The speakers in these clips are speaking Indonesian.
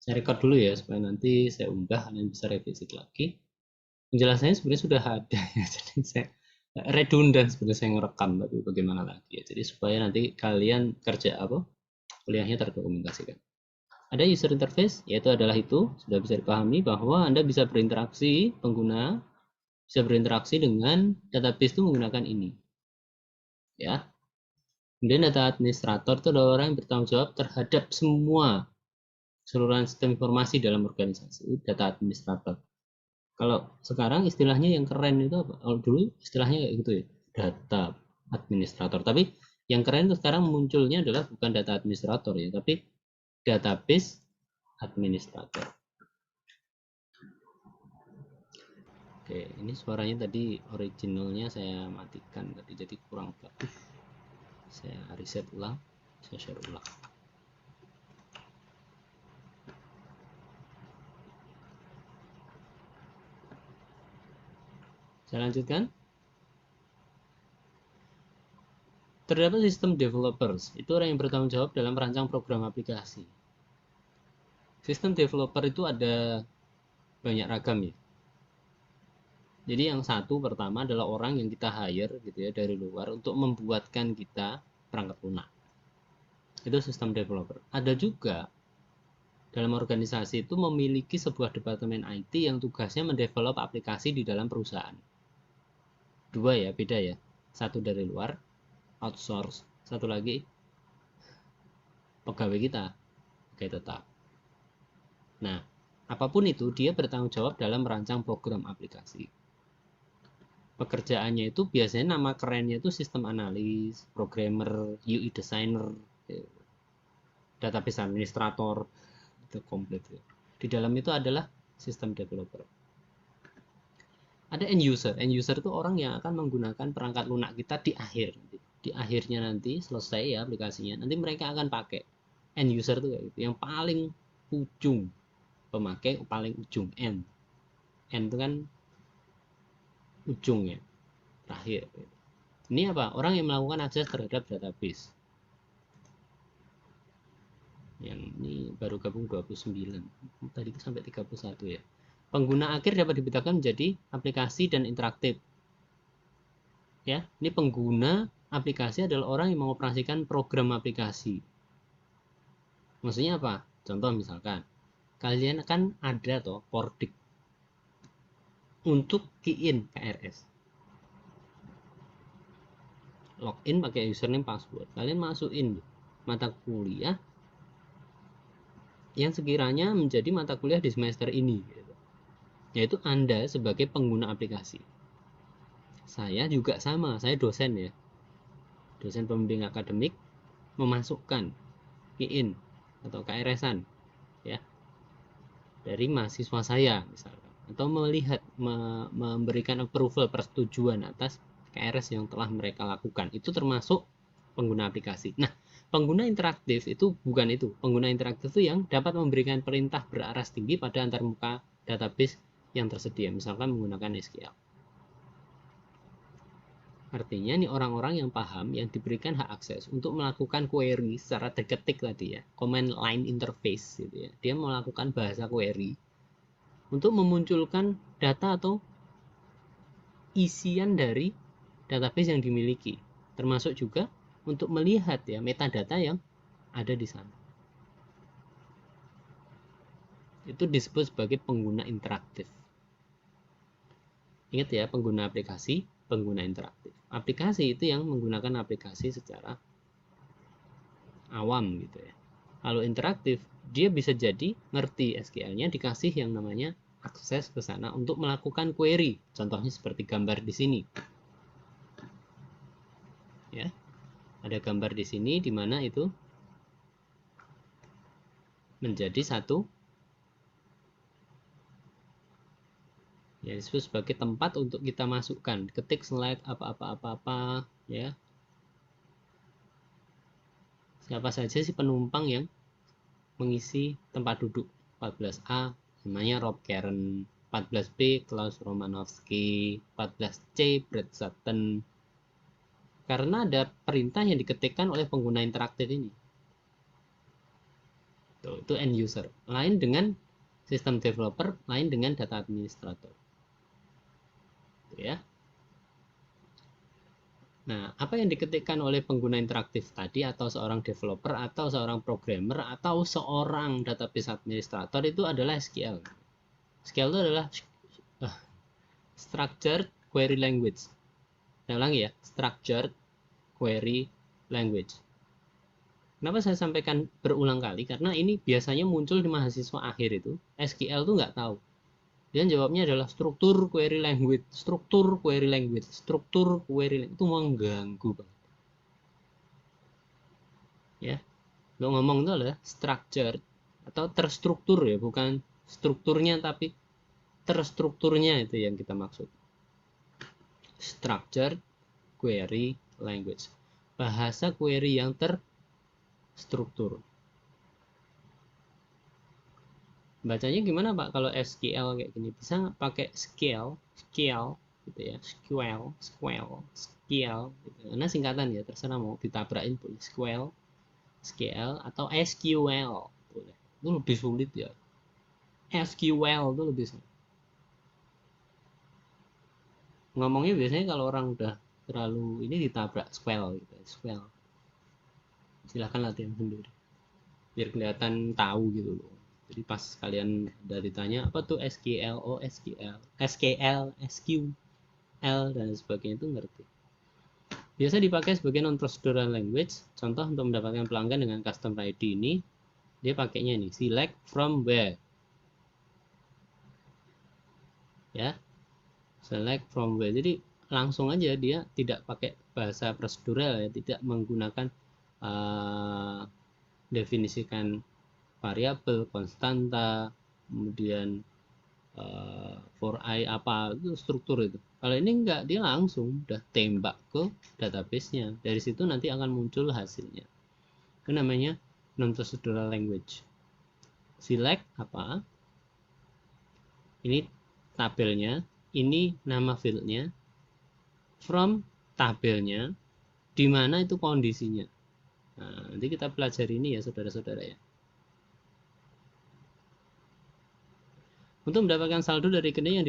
Saya record dulu ya supaya nanti saya unggah kalian bisa revisi lagi. Penjelasannya sebenarnya sudah ada ya, jadi saya redundant sebenarnya saya ngerekam, tapi bagaimana lagi ya. Jadi supaya nanti kalian kerja apa kuliahnya terdokumentasikan. Ada user interface, yaitu adalah itu sudah bisa dipahami bahwa Anda bisa berinteraksi, pengguna bisa berinteraksi dengan database itu menggunakan ini, ya. Kemudian data administrator itu adalah orang yang bertanggung jawab terhadap semua keseluruhan sistem informasi dalam organisasi, data administrator. Kalau sekarang istilahnya yang keren itu apa? Kalau dulu istilahnya kayak gitu ya, data administrator. Tapi yang keren itu sekarang munculnya adalah bukan data administrator ya, tapi database administrator. Oke, ini suaranya tadi originalnya saya matikan tadi, jadi kurang bagus. Saya reset ulang, saya share ulang. Saya lanjutkan. Terdapat sistem developers, itu orang yang bertanggung jawab dalam merancang program aplikasi. Sistem developer itu ada banyak ragam ya. Jadi yang satu pertama adalah orang yang kita hire gitu ya dari luar untuk membuatkan kita perangkat lunak. Itu sistem developer. Ada juga dalam organisasi itu memiliki sebuah departemen IT yang tugasnya mendevelop aplikasi di dalam perusahaan. Dua ya, beda ya. Satu dari luar, outsource. Satu lagi pegawai kita, pegawai tetap. Nah, apapun itu dia bertanggung jawab dalam merancang program aplikasi. Pekerjaannya itu biasanya nama kerennya itu sistem analis, programmer, UI designer, database administrator, itu komplit. Di dalam itu adalah sistem developer. Ada end user itu orang yang akan menggunakan perangkat lunak kita di akhir. Di akhirnya nanti selesai ya aplikasinya, nanti mereka akan pakai. End user itu kayak gitu, yang paling ujung pemakai, paling ujung end. End itu kan ujungnya, terakhir. Ini apa? Orang yang melakukan akses terhadap database. Yang ini baru gabung 29. Tadi itu sampai 31 ya. Pengguna akhir dapat dibedakan menjadi aplikasi dan interaktif. Ya, ini pengguna aplikasi adalah orang yang mengoperasikan program aplikasi. Maksudnya apa? Contoh misalkan, kalian kan ada toh Pordik untuk key in KRS. Login pakai username password. Kalian masukin mata kuliah yang sekiranya menjadi mata kuliah di semester ini, yaitu Anda sebagai pengguna aplikasi. Saya juga sama, saya dosen ya, dosen pembimbing akademik, memasukkan key-in atau KRS-an ya dari mahasiswa saya misalkan, atau melihat memberikan approval persetujuan atas KRS yang telah mereka lakukan, itu termasuk pengguna aplikasi. Nah, pengguna interaktif itu bukan itu. Pengguna interaktif itu yang dapat memberikan perintah beraras tinggi pada antarmuka database yang tersedia, misalkan menggunakan SQL. Artinya nih orang-orang yang paham, yang diberikan hak akses untuk melakukan query secara terketik tadi ya, command line interface gitu ya. Dia melakukan bahasa query untuk memunculkan data atau isian dari database yang dimiliki, termasuk juga untuk melihat ya metadata yang ada di sana. Itu disebut sebagai pengguna interaktif. Ingat ya, pengguna aplikasi, pengguna interaktif. Aplikasi itu yang menggunakan aplikasi secara awam gitu ya. Kalau interaktif, dia bisa jadi ngerti SQL-nya, dikasih yang namanya akses ke sana untuk melakukan query. Contohnya seperti gambar di sini. Ya. Ada gambar di sini di mana itu menjadi satu ya, disebut sebagai tempat untuk kita masukkan, ketik slide apa-apa ya. Siapa saja sih penumpang yang mengisi tempat duduk 14A, namanya Rob Karen, 14B Klaus Romanowski, 14C Brett Sutton. Karena ada perintah yang diketikkan oleh pengguna interaktif ini. Itu end user. Lain dengan sistem developer, lain dengan data administrator. Ya. Nah, apa yang diketikkan oleh pengguna interaktif tadi atau seorang developer atau seorang programmer atau seorang database administrator itu adalah SQL. SQL itu adalah structured query language. Saya ulangi ya, structured query language. Kenapa saya sampaikan berulang kali? Karena ini biasanya muncul di mahasiswa akhir itu, SQL itu nggak tahu. Dan jawabnya adalah struktur query language, struktur query language, struktur query language. Itu mengganggu banget. Ya, lo ngomong itu adalah structured atau terstruktur ya, bukan strukturnya tapi terstrukturnya itu yang kita maksud. Structured query language. Bahasa query yang terstruktur. Bacanya gimana Pak kalau SQL kayak gini? Bisa pakai scale gitu ya, SQL gitu. Karena singkatan ya, terserah mau ditabrakin boleh SQL atau SQL boleh. Itu lebih sulit ya. SQL itu lebih sulit. Ngomongnya biasanya kalau orang udah terlalu ini ditabrak SQL gitu, SQL. Silahkan latihan sendiri biar kelihatan tahu gitu loh. Jadi pas kalian udah ditanya apa tuh SQL, oh SQL, SQL, SQL dan sebagainya itu ngerti. Biasa dipakai sebagai non procedural language. Contoh untuk mendapatkan pelanggan dengan custom ID ini, dia pakainya ini select from where. Ya. Select from where. Jadi langsung aja dia tidak pakai bahasa prosedural ya, tidak menggunakan definisikan variabel, konstanta, kemudian for i apa itu struktur itu. Kalau ini enggak, dia langsung udah tembak ke database-nya. Dari situ nanti akan muncul hasilnya. Itu namanya non procedural language. Select apa? Ini tabelnya, ini nama fieldnya, from tabelnya, di mana itu kondisinya. Nah, nanti kita pelajari ini ya saudara-saudara ya. Untuk mendapatkan saldo dari rekening yang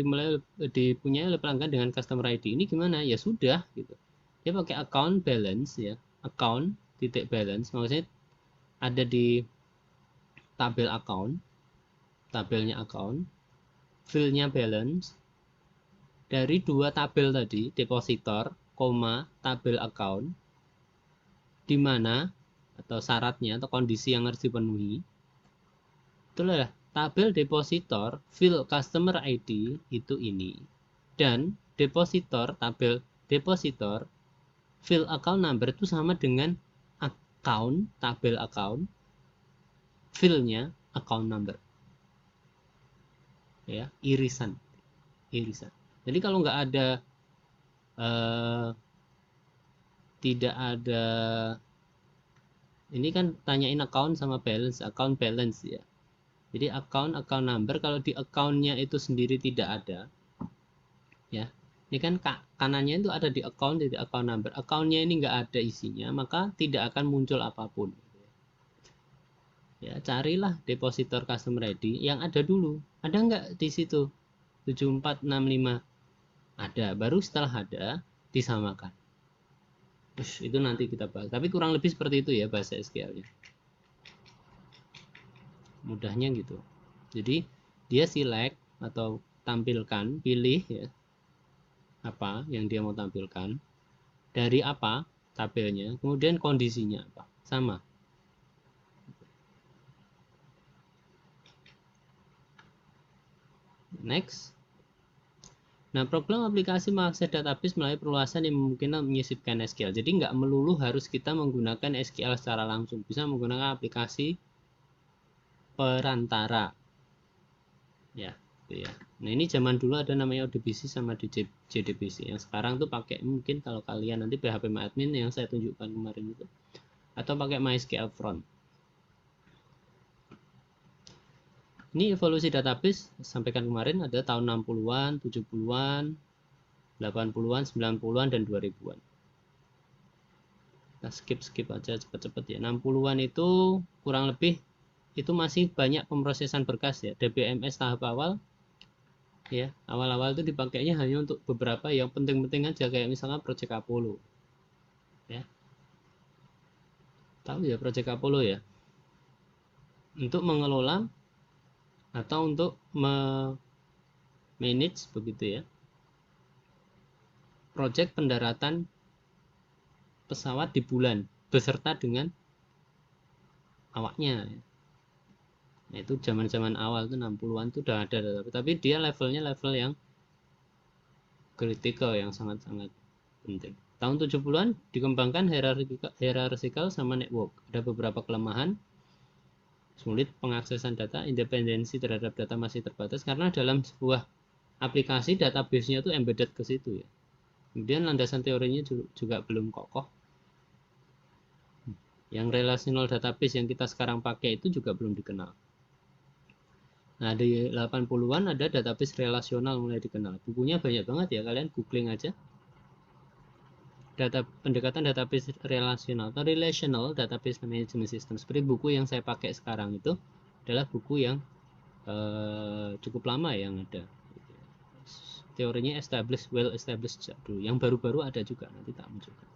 dipunyai oleh pelanggan dengan customer ID ini gimana? Ya sudah gitu. Dia pakai account balance ya, account titik balance, maksudnya ada di tabel account, tabelnya account, fieldnya balance, dari dua tabel tadi, depositor, koma, tabel account, di mana atau syaratnya atau kondisi yang harus dipenuhi, itulah tabel depositor field customer ID itu ini, dan depositor tabel depositor field account number itu sama dengan account tabel account fieldnya account number ya, irisan. Jadi kalau nggak ada tidak ada ini kan tanyain account sama account balance ya. Jadi account number kalau di accountnya itu sendiri tidak ada, ya. Ini kan kanannya itu ada di account number. Accountnya ini nggak ada isinya, maka tidak akan muncul apapun. Ya, carilah depositor customer ID yang ada dulu. Ada nggak di situ? 7465 ada. Baru setelah ada disamakan. Itu nanti kita bahas. Tapi kurang lebih seperti itu ya bahasa SQL-nya. Mudahnya gitu. Jadi dia select atau tampilkan, pilih ya apa yang dia mau tampilkan, dari apa tabelnya, kemudian kondisinya apa, sama. Next. Nah, program aplikasi mengakses database melalui perluasan yang memungkinkan menyisipkan SQL. Jadi nggak melulu harus kita menggunakan SQL secara langsung, bisa menggunakan aplikasi perantara. Ya, gitu ya. Nah, ini zaman dulu ada namanya ODBC sama JDBC. Yang sekarang tuh pakai mungkin kalau kalian nanti PHP admin yang saya tunjukkan kemarin itu, atau pakai MySQL Front. Ini evolusi database sampaikan kemarin ada tahun 60-an, 70-an, 80-an, 90-an, dan 2000-an. Kita skip aja cepet-cepet ya. 60-an itu kurang lebih itu masih banyak pemrosesan berkas ya. DBMS tahap awal ya, awal-awal itu dipakainya hanya untuk beberapa yang penting-penting aja, kayak misalnya Project Apollo ya. Tahu ya Project Apollo ya, untuk mengelola atau untuk manage begitu ya, proyek pendaratan pesawat di bulan beserta dengan awaknya. Nah, itu zaman-zaman awal tuh 60-an tuh udah ada, tapi dia levelnya level yang kritikal, yang sangat-sangat penting. Tahun 70-an dikembangkan hierarchical sama network. Ada beberapa kelemahan, sulit pengaksesan data, independensi terhadap data masih terbatas karena dalam sebuah aplikasi database-nya tuh embedded ke situ ya. Kemudian landasan teorinya juga belum kokoh. Yang relational database yang kita sekarang pakai itu juga belum dikenal. Nah, di 80-an ada database relasional mulai dikenal. Bukunya banyak banget ya, kalian googling aja. Pendekatan database relasional atau relational database management system. Seperti buku yang saya pakai sekarang itu adalah buku yang cukup lama yang ada. Teorinya well established dulu. Yang baru-baru ada juga, nanti tak munculkan.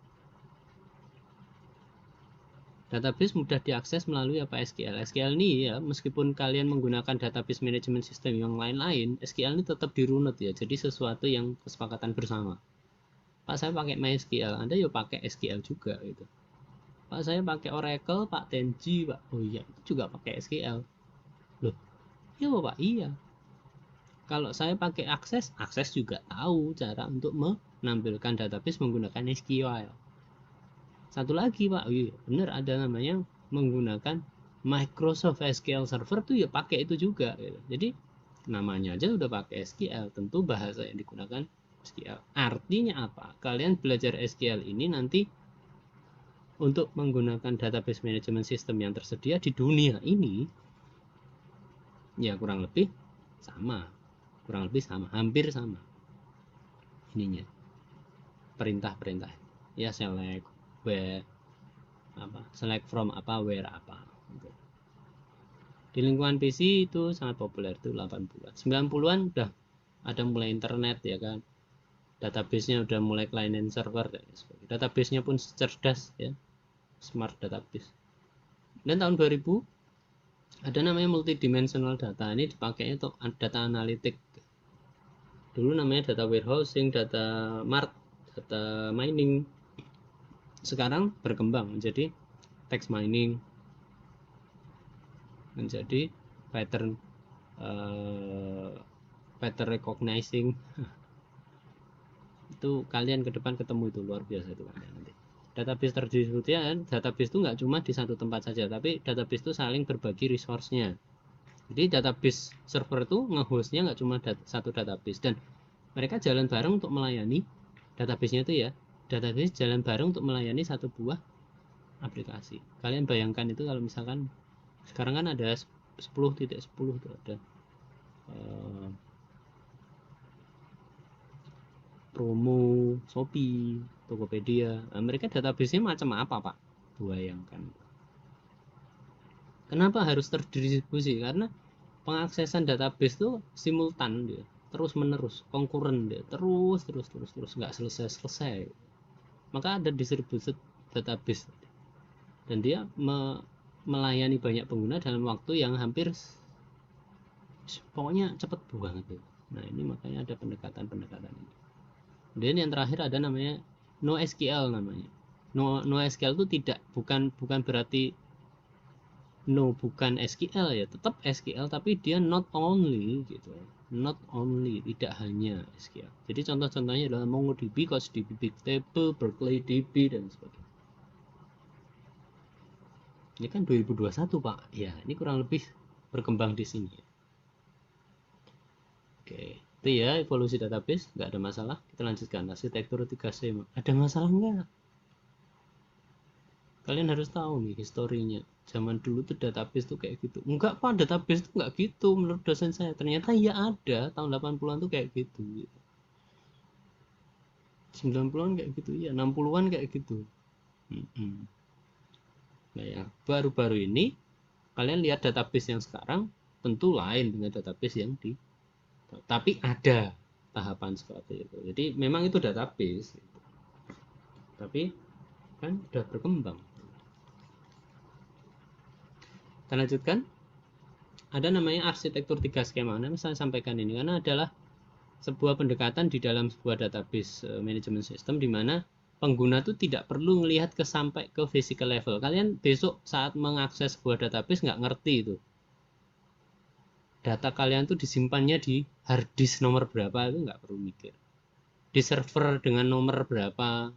Database mudah diakses melalui apa SQL. SQL ini ya, meskipun kalian menggunakan database management system yang lain-lain, SQL ini tetap dirunut ya. Jadi sesuatu yang kesepakatan bersama. Pak saya pakai MySQL, Anda yuk pakai SQL juga gitu. Pak saya pakai Oracle, Pak Tenji, Pak. Oh iya, itu juga pakai SQL. Loh, iya Pak, iya. Kalau saya pakai Access juga tahu cara untuk menampilkan database menggunakan SQL. Satu lagi Pak, oh iya, bener ada namanya menggunakan Microsoft SQL Server tuh ya pakai itu juga gitu. Jadi namanya aja udah pakai SQL, tentu bahasa yang digunakan SQL. Artinya apa? Kalian belajar SQL ini nanti untuk menggunakan database management system yang tersedia di dunia ini ya kurang lebih sama, hampir sama ininya, perintah-perintah ya, select where apa, select from apa, where apa gitu. Di lingkungan PC itu sangat populer tuh 80-an. 90-an udah ada mulai internet ya kan, database-nya udah mulai client and server dan sebagainya. Database-nya pun cerdas ya, smart database. Dan tahun 2000 ada namanya multidimensional data, ini dipakainya untuk data analitik. Dulu namanya data warehousing, data mart, data mining. Sekarang berkembang menjadi text mining, menjadi pattern pattern recognizing. Itu kalian ke depan ketemu itu luar biasa itu kalian nanti. Database terdistribusi kan, database itu nggak cuma di satu tempat saja, tapi database itu saling berbagi resource-nya. Jadi database server itu nge-hostnya nggak cuma satu database, dan mereka jalan bareng untuk melayani database-nya itu ya. Database jalan bareng untuk melayani satu buah aplikasi. Kalian bayangkan itu kalau misalkan sekarang kan ada 10.10 itu ada Promo, Shopee, Tokopedia. Nah, mereka database-nya macam apa Pak? Bayangkan. Kenapa harus terdistribusi? Karena pengaksesan database itu simultan dia, terus menerus, konkuren dia, terus nggak selesai. Maka ada distributed database dan dia melayani banyak pengguna dalam waktu yang hampir pokoknya cepet banget. Nah ini makanya ada pendekatan ini. Kemudian yang terakhir ada namanya NoSQL namanya. NoSQL itu bukan berarti bukan SQL ya, tetap SQL tapi dia not only gitu. Not only, tidak hanya SQL. Jadi contoh-contohnya adalah MongoDB, CouchDB, Bigtable, BerkeleyDB dan sebagainya. Ini kan 2021 Pak. Ya, ini kurang lebih berkembang di sini. Oke, itu ya evolusi database, nggak ada masalah. Kita lanjutkan arsitektur 3C. Ada masalah nggak? Kalian harus tahu nih historinya. Zaman dulu tuh database tuh kayak gitu. Enggak Pak, database tuh nggak gitu menurut dosen saya. Ternyata ya ada, tahun 80-an tuh kayak gitu. 90-an kayak gitu ya, 60-an kayak gitu. Nah ya, baru-baru ini Kalian lihat database yang sekarang tentu lain dengan database yang tapi ada tahapan seperti itu. Jadi memang itu database, tapi kan sudah berkembang. Kita lanjutkan. Ada namanya arsitektur 3 skema. Nah, saya sampaikan ini karena adalah sebuah pendekatan di dalam sebuah database management system di mana pengguna itu tidak perlu melihat sampai ke physical level. Kalian besok saat mengakses sebuah database nggak ngerti itu. Data kalian tuh disimpannya di hard disk nomor berapa, itu nggak perlu mikir. Di server dengan nomor berapa,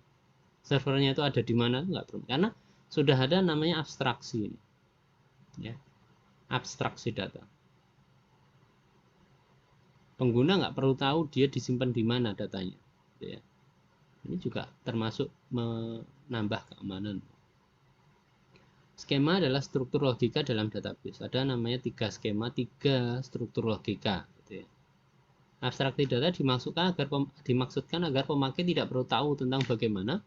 servernya itu ada di mana, itu nggak perlu. Karena sudah ada namanya abstraksi ini. Ya. Abstraksi data. Pengguna nggak perlu tahu dia disimpan di mana datanya. Ya. Ini juga termasuk menambah keamanan. Skema adalah struktur logika dalam database. Ada namanya 3 skema, 3 struktur logika. Gitu ya. Abstraksi data dimaksudkan agar pemakai tidak perlu tahu tentang bagaimana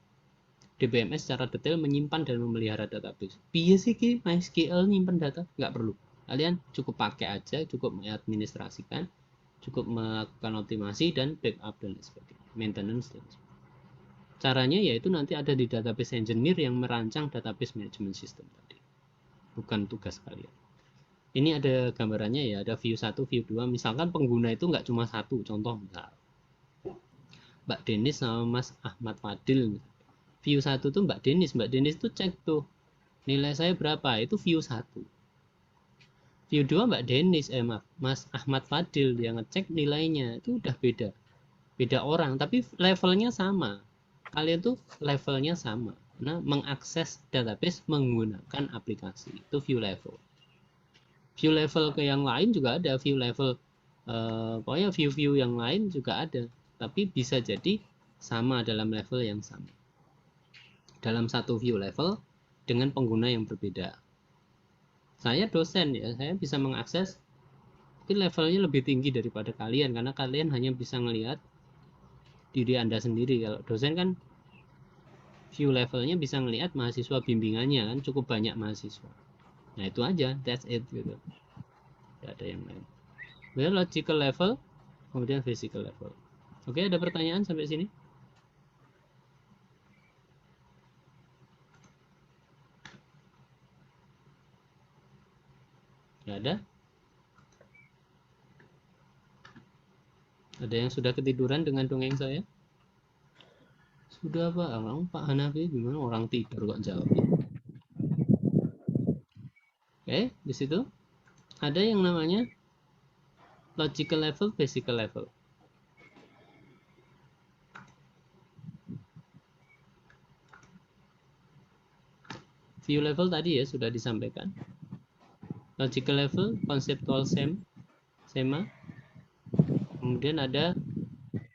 DBMS secara detail menyimpan dan memelihara database. Piye sih ki MySQL nyimpan data? Nggak perlu. Kalian cukup pakai aja, cukup mengadministrasikan, cukup melakukan optimasi dan backup dan sebagainya, maintenance dan sebagainya. Caranya yaitu nanti ada di database engineer yang merancang database management system tadi. Bukan tugas kalian. Ini ada gambarannya ya, ada view 1, view 2. Misalkan pengguna itu nggak cuma satu, contoh misal Mbak Denis sama Mas Ahmad Fadil. View 1 tuh Mbak Denis tuh cek tuh nilai saya berapa, itu view 1. View 2 Mbak Denis, Mas Ahmad Fadil, dia ngecek nilainya, itu udah beda orang, tapi levelnya sama. Kalian tuh levelnya sama. Nah, mengakses database menggunakan aplikasi, itu view level. View level ke yang lain juga ada, view level pokoknya view-view yang lain juga ada, tapi bisa jadi sama dalam level yang sama. Dalam satu view level dengan pengguna yang berbeda. Saya dosen ya, saya bisa mengakses mungkin levelnya lebih tinggi daripada kalian karena kalian hanya bisa melihat diri Anda sendiri. Kalau dosen kan view levelnya bisa melihat mahasiswa bimbingannya kan cukup banyak mahasiswa. Nah itu aja, that's it gitu. Tidak ada yang lain. Kemudian logical level, kemudian physical level. Oke, ada pertanyaan sampai sini? Nggak ada? Ada yang sudah ketiduran dengan dongeng saya? Sudah Pak, Pak Hanafi gimana orang tidur kok jawab? Oke, di situ ada yang namanya logical level, physical level. View level tadi ya sudah disampaikan. Logical level, conceptual SEMA. Kemudian ada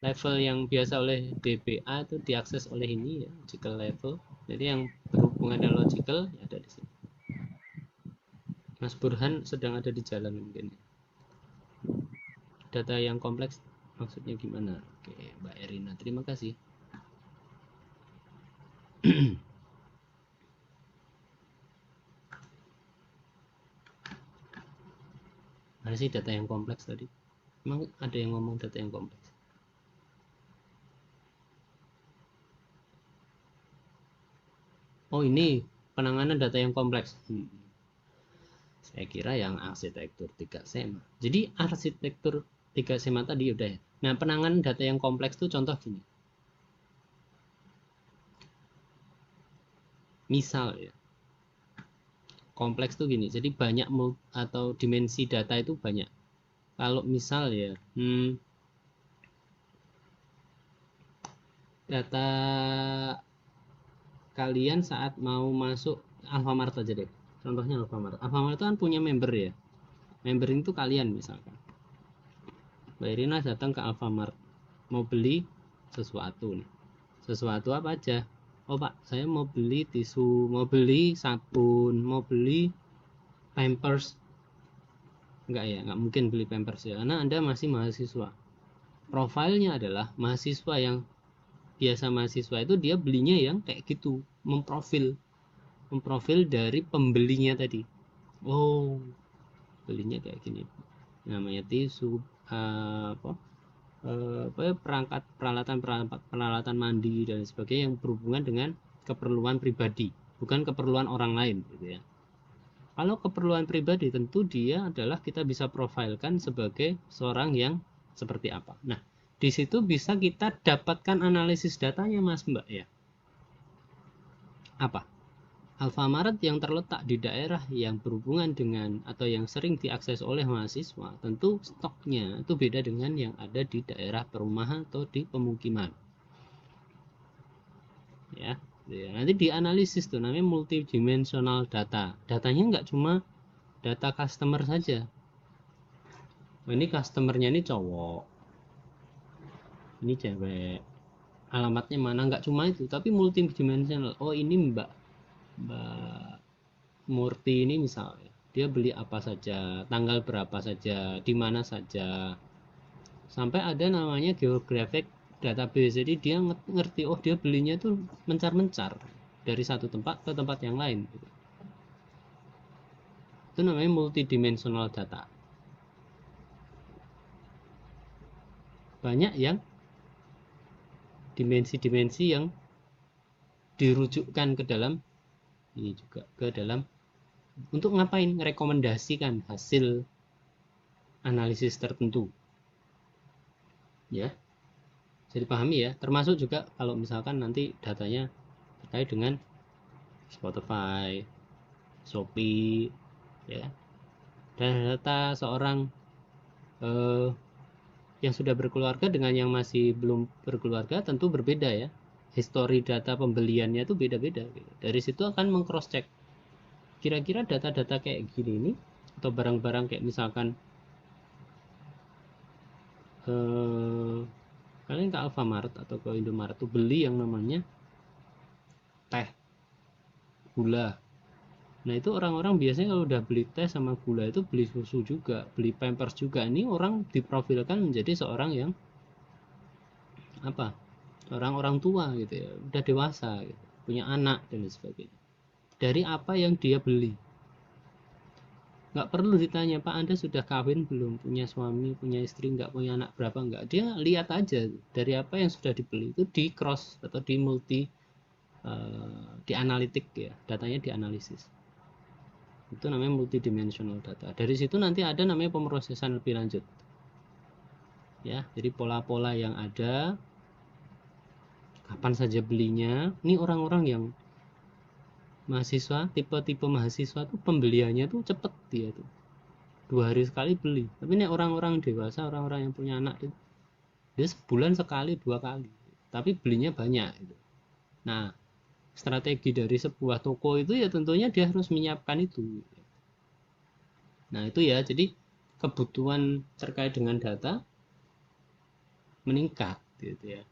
level yang biasa oleh DBA itu diakses oleh ini ya, logical level. Jadi yang berhubungan dengan logical ya ada di sini. Mas Burhan sedang ada di jalan mungkin. Data yang kompleks maksudnya gimana? Oke, Mbak Erina, terima kasih. Mana sih data yang kompleks tadi? Emang ada yang ngomong data yang kompleks? Oh ini penanganan data yang kompleks. Saya kira yang arsitektur 3 SEMA. Jadi arsitektur 3 SEMA tadi udah ya. Nah penanganan data yang kompleks itu contoh gini. Misal ya. Kompleks tuh gini. Jadi banyak atau dimensi data itu banyak. Kalau misal ya, data kalian saat mau masuk Alfamart aja deh. Contohnya Alfamart. Alfamart itu kan punya member ya. Member itu kalian misalkan. Mbak Irina datang ke Alfamart mau beli sesuatu nih. Sesuatu apa aja? Oh Pak, saya mau beli tisu, mau beli sabun, mau beli pampers. Enggak ya, enggak mungkin beli pampers ya, karena Anda masih mahasiswa. Profilnya adalah mahasiswa yang biasa mahasiswa itu dia belinya yang kayak gitu, memprofil dari pembelinya tadi. oh belinya kayak gini, namanya tisu, peralatan mandi dan sebagainya yang berhubungan dengan keperluan pribadi, bukan keperluan orang lain gitu ya. Kalau keperluan pribadi tentu dia adalah kita bisa profilkan sebagai seorang yang seperti apa. Nah, di situ bisa kita dapatkan analisis datanya Mas Mbak ya. Apa? Alfamart yang terletak di daerah yang berhubungan dengan atau yang sering diakses oleh mahasiswa, tentu stoknya itu beda dengan yang ada di daerah perumahan atau di pemukiman. Ya, nanti dianalisis tuh, namanya multidimensional data. Datanya nggak cuma data customer saja. Ini customernya ini cowok, ini cewek, alamatnya mana, nggak cuma itu, tapi multidimensional. Oh ini Mbak Murti ini misalnya, dia beli apa saja, tanggal berapa saja, di mana saja, sampai ada namanya geographic database. Jadi dia ngerti, oh dia belinya tuh mencar-mencar dari satu tempat ke tempat yang lain. Itu namanya multidimensional data. Banyak yang dimensi-dimensi yang dirujukkan ke dalam ini juga, ke dalam untuk ngapain, merekomendasikan hasil analisis tertentu ya. Jadi pahami ya, termasuk juga kalau misalkan nanti datanya terkait dengan Spotify, Shopee ya, dan data seorang yang sudah berkeluarga dengan yang masih belum berkeluarga tentu berbeda ya. Histori data pembeliannya itu beda-beda. Dari situ akan meng-cross check kira-kira data-data kayak gini ini atau barang-barang kayak misalkan kalian ke Alfamart atau ke Indomaret tuh beli yang namanya teh, gula. Nah itu orang-orang biasanya kalau udah beli teh sama gula itu beli susu juga, beli pampers juga. Ini orang diprofilkan menjadi seorang yang apa, orang-orang tua gitu ya, udah dewasa gitu, punya anak dan sebagainya. Dari apa yang dia beli, nggak perlu ditanya Pak Anda sudah kawin belum, punya suami, punya istri, nggak punya anak berapa, nggak, dia lihat aja dari apa yang sudah dibeli itu di cross atau di multi di analitik ya, datanya dianalisis. Itu namanya multidimensional data. Dari situ nanti ada namanya pemrosesan lebih lanjut ya, jadi pola-pola yang ada, kapan saja belinya. Ini orang-orang yang mahasiswa, tipe-tipe mahasiswa tuh pembeliannya tuh cepet, dia tuh 2 hari sekali beli. Tapi ini orang-orang dewasa, orang-orang yang punya anak itu dia sebulan sekali 2 kali, tapi belinya banyak gitu. Nah strategi dari sebuah toko itu ya tentunya dia harus menyiapkan itu. Nah itu ya, jadi kebutuhan terkait dengan data meningkat gitu ya,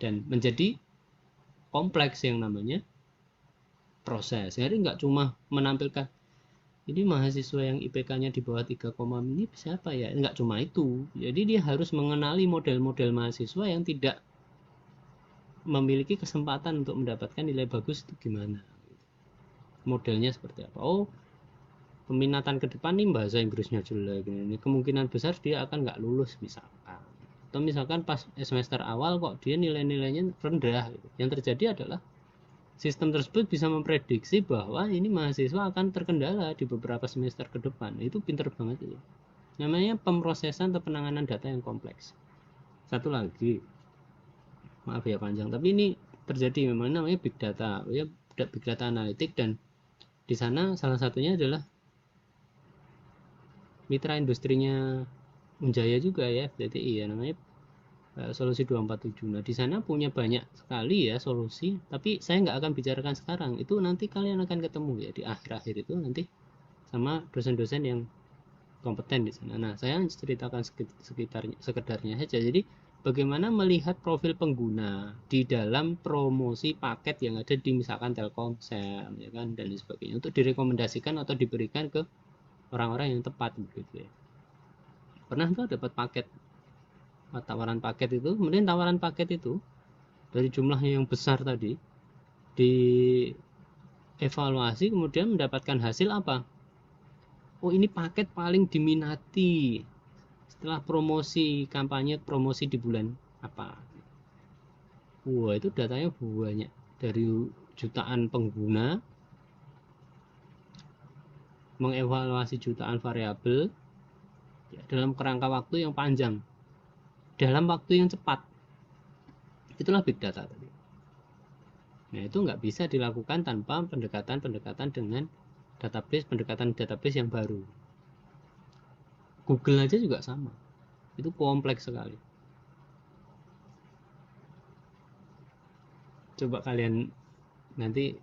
dan menjadi kompleks yang namanya proses. Jadi nggak cuma menampilkan ini mahasiswa yang IPK-nya di bawah 3, ini siapa ya, nggak cuma itu. Jadi dia harus mengenali model-model mahasiswa yang tidak memiliki kesempatan untuk mendapatkan nilai bagus itu gimana, modelnya seperti apa. Oh peminatan ke depan nih bahasa Inggrisnya jelek, ini kemungkinan besar dia akan nggak lulus misalkan. Atau misalkan pas semester awal kok dia nilai-nilainya rendah gitu. Yang terjadi adalah sistem tersebut bisa memprediksi bahwa ini mahasiswa akan terkendala di beberapa semester ke depan. Itu pinter banget itu. Namanya pemrosesan atau penanganan data yang kompleks. Satu lagi, maaf ya panjang, tapi ini terjadi memang namanya big data ya, big data analitik, dan di sana salah satunya adalah mitra industrinya Unjaya juga ya, FDTI ya, namanya solusi 247. Nah di sana punya banyak sekali ya solusi, tapi saya nggak akan bicarakan sekarang, itu nanti kalian akan ketemu ya di akhir-akhir itu nanti sama dosen-dosen yang kompeten di sana. Nah saya ceritakan sekedarnya saja. Jadi bagaimana melihat profil pengguna di dalam promosi paket yang ada di misalkan Telkomsel ya kan, dan sebagainya, untuk direkomendasikan atau diberikan ke orang-orang yang tepat begitu ya. Pernah tuh dapat paket, tawaran paket itu, kemudian tawaran paket itu dari jumlahnya yang besar tadi dievaluasi, kemudian mendapatkan hasil apa? Oh, ini paket paling diminati setelah promosi, kampanye promosi di bulan apa. Wah, itu datanya banyak dari jutaan pengguna, mengevaluasi jutaan variabel ya, dalam kerangka waktu yang panjang, dalam waktu yang cepat. Itulah big data tadi. Nah, itu nggak bisa dilakukan tanpa pendekatan-pendekatan dengan pendekatan database yang baru. Google aja juga sama. Itu kompleks sekali. Coba kalian nanti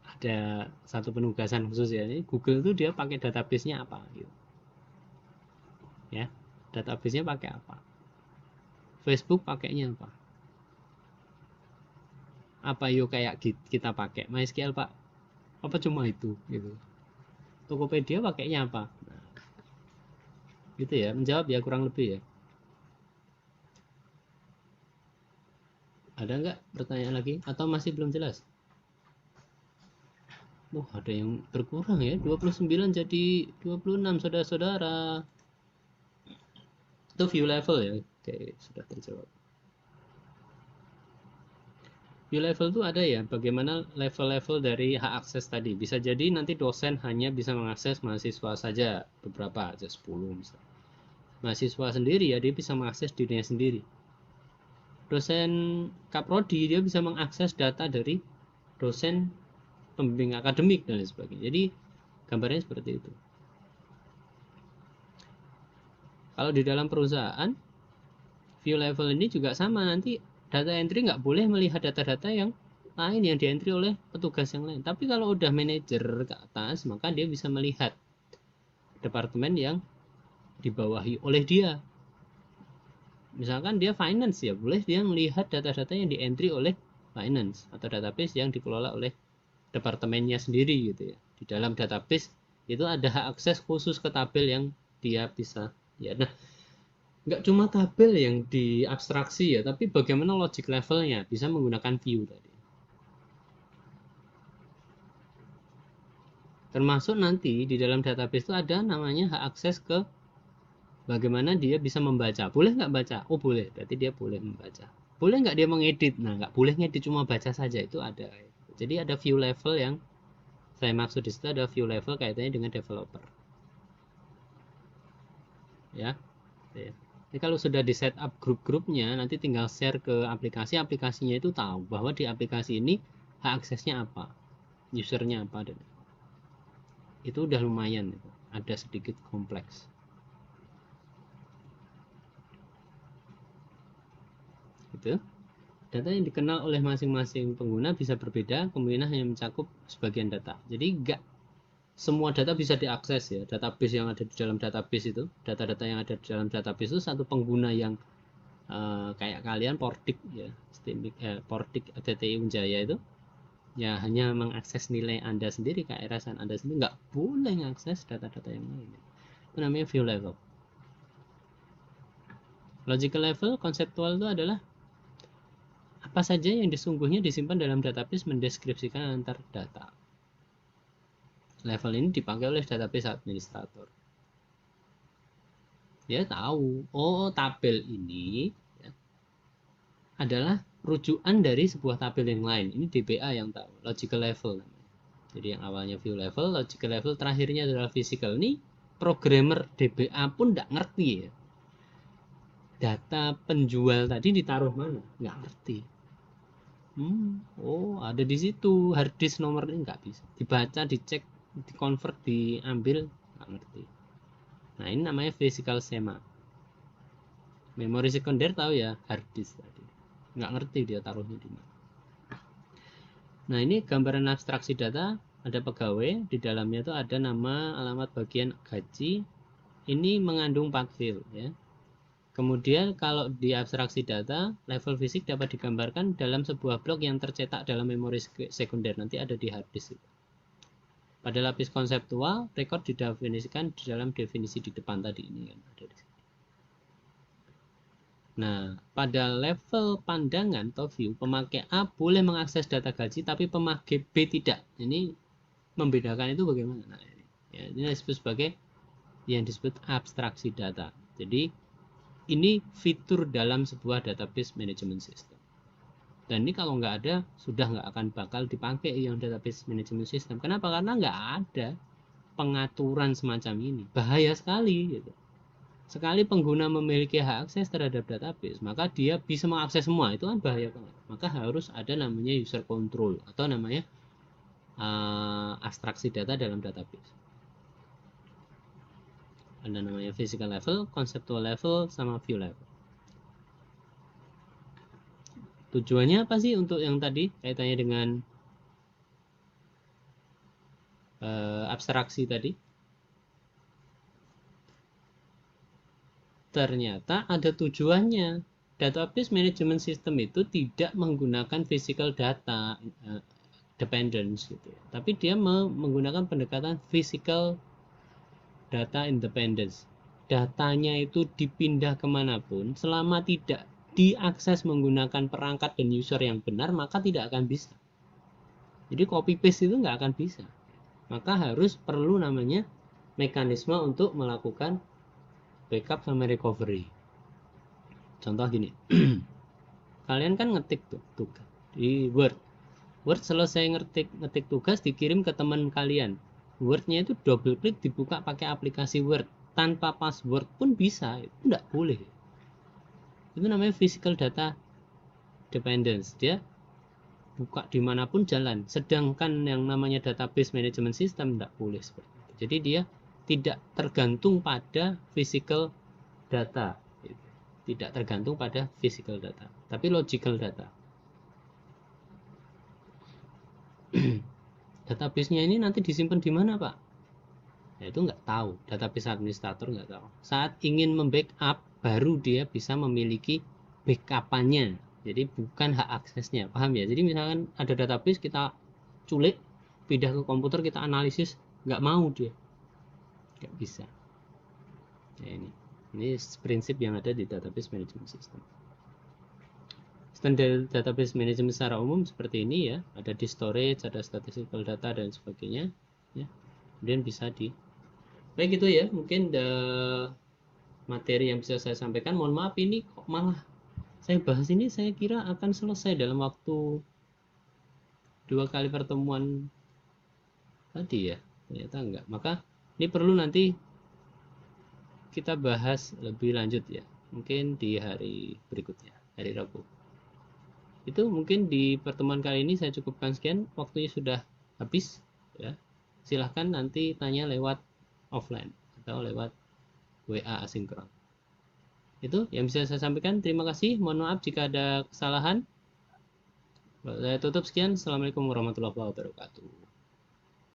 ada satu penugasan khusus ya. Ini Google itu dia pakai database-nya apa gitu. Ya, database-nya pakai apa? Facebook pakainya apa? Apa yuk kayak kita pakai MySQL Pak? Apa cuma itu gitu. Tokopedia pakainya apa? Nah, gitu ya, menjawab ya kurang lebih ya. Ada nggak pertanyaan lagi atau masih belum jelas? Ada yang berkurang ya, 29 jadi 26 saudara-saudara. Itu view level ya. Oke, sudah terjawab. View level itu ada ya, bagaimana level-level dari hak akses tadi. Bisa jadi nanti dosen hanya bisa mengakses mahasiswa saja, beberapa aja 10 misalnya. Mahasiswa sendiri ya, dia bisa mengakses dirinya sendiri. Dosen kaprodi dia bisa mengakses data dari dosen pembimbing akademik dan lain sebagainya. Jadi gambarnya seperti itu. Kalau di dalam perusahaan, view level ini juga sama, nanti data entry nggak boleh melihat data-data yang lain yang di entry oleh petugas yang lain. Tapi kalau udah manajer ke atas, maka dia bisa melihat departemen yang dibawahi oleh dia. Misalkan dia finance ya, boleh dia melihat data-data yang di entry oleh finance atau database yang dikelola oleh departemennya sendiri gitu ya. Di dalam database itu ada hak akses khusus ke tabel yang dia bisa ya. Nah, nggak cuma tabel yang diabstraksi ya, tapi bagaimana logic levelnya bisa menggunakan view tadi. Termasuk nanti di dalam database itu ada namanya hak akses ke bagaimana dia bisa membaca. Boleh nggak baca? Oh boleh, berarti dia boleh membaca. Boleh nggak dia mengedit? Nah, nggak boleh ngedit, cuma baca saja, itu ada. Jadi ada view level yang saya maksud di situ, ada view level kaitannya dengan developer. Ya. Jadi kalau sudah di setup grup-grupnya, nanti tinggal share ke aplikasi, aplikasinya itu tahu bahwa di aplikasi ini hak aksesnya apa, usernya apa, dan itu udah lumayan, ada sedikit kompleks. Gitu. Data yang dikenal oleh masing-masing pengguna bisa berbeda, kemudian hanya mencakup sebagian data. Jadi enggak semua data bisa diakses ya. Database yang ada di dalam database itu, data-data yang ada di dalam database itu satu pengguna yang kayak kalian Portik ya, Portik TTI Unjaya itu ya hanya mengakses nilai Anda sendiri, keerasan Anda sendiri, nggak boleh mengakses data-data yang lain. Itu namanya view level. Logical level konseptual itu adalah apa saja yang sesungguhnya disimpan dalam database mendeskripsikan antar data. Level ini dipakai oleh database administrator. Dia tahu, oh tabel ini ya, adalah rujukan dari sebuah tabel yang lain. Ini DBA yang tahu, logical level. Jadi yang awalnya view level, logical level, terakhirnya adalah physical. Ini programmer DBA pun nggak ngerti ya. Data penjual tadi ditaruh mana? Nggak ngerti. Oh ada di situ, hard disk nomornya nggak bisa. Dibaca, dicek, dikonvert, diambil, nggak ngerti. Nah ini namanya physical schema. Memori sekunder tahu ya, hard disk tadi. Nggak ngerti dia taruhnya di mana. Nah ini gambaran abstraksi data, ada pegawai, di dalamnya itu ada nama, alamat, bagian, gaji. Ini mengandung 4 field ya. Kemudian kalau di abstraksi data, level fisik dapat digambarkan dalam sebuah blok yang tercetak dalam memori sekunder, nanti ada di hard disk. Pada lapis konseptual, rekod didefinisikan di dalam definisi di depan tadi ini kan ada di sini. Nah, pada level pandangan atau view, pemakai A boleh mengakses data gaji, tapi pemakai B tidak. Ini membedakan itu bagaimana? Nah, Ya, ini disebut sebagai yang disebut abstraksi data. Jadi ini fitur dalam sebuah database management system. Dan ini kalau nggak ada, sudah nggak akan bakal dipakai yang database management system. Kenapa? Karena nggak ada pengaturan semacam ini. Bahaya sekali gitu. Sekali pengguna memiliki hak akses terhadap database, maka dia bisa mengakses semua. Itu kan bahaya banget. Maka harus ada namanya user control atau namanya abstraksi data dalam database. Ada namanya physical level, conceptual level, sama view level. Tujuannya apa sih untuk yang tadi kaitannya dengan abstraksi tadi? Ternyata ada tujuannya. Database management system itu tidak menggunakan physical data dependence gitu ya. Tapi dia menggunakan pendekatan physical data independence. Datanya itu dipindah kemanapun, selama tidak diakses menggunakan perangkat dan user yang benar, maka tidak akan bisa. Jadi copy paste itu nggak akan bisa. Maka harus perlu namanya mekanisme untuk melakukan backup sama recovery. Contoh gini, kalian kan ngetik tugas di Word. Word selesai ngetik tugas dikirim ke teman kalian. Wordnya itu double klik dibuka pakai aplikasi Word tanpa password pun bisa. Itu nggak boleh. Itu namanya physical data dependence. Dia buka dimanapun jalan. Sedangkan yang namanya database management system nggak boleh seperti itu. Jadi dia tidak tergantung pada physical data. Tidak tergantung pada physical data, tapi logical data. Database-nya ini nanti disimpan di mana, Pak? Ya, itu nggak tahu. Database administrator nggak tahu. Saat ingin membackup, baru dia bisa memiliki backup-nya. Jadi bukan hak aksesnya, paham ya? Jadi misalkan ada database kita culik, pindah ke komputer kita analisis, nggak mau dia, nggak bisa. Ya, ini prinsip yang ada di database management system. Standar database management secara umum seperti ini ya, ada di storage, ada statistical data dan sebagainya ya. Kemudian bisa di baik itu ya, mungkin materi yang bisa saya sampaikan. Mohon maaf ini kok malah saya bahas ini, saya kira akan selesai dalam waktu 2 kali pertemuan tadi ya, ternyata enggak. Maka ini perlu nanti kita bahas lebih lanjut ya, mungkin di hari berikutnya, hari Rabu. Itu mungkin di pertemuan kali ini saya cukupkan sekian, waktunya sudah habis ya. Silahkan nanti tanya lewat offline atau lewat WA asinkron. Itu yang bisa saya sampaikan. Terima kasih, mohon maaf jika ada kesalahan. Saya tutup sekian. Assalamualaikum warahmatullahi wabarakatuh.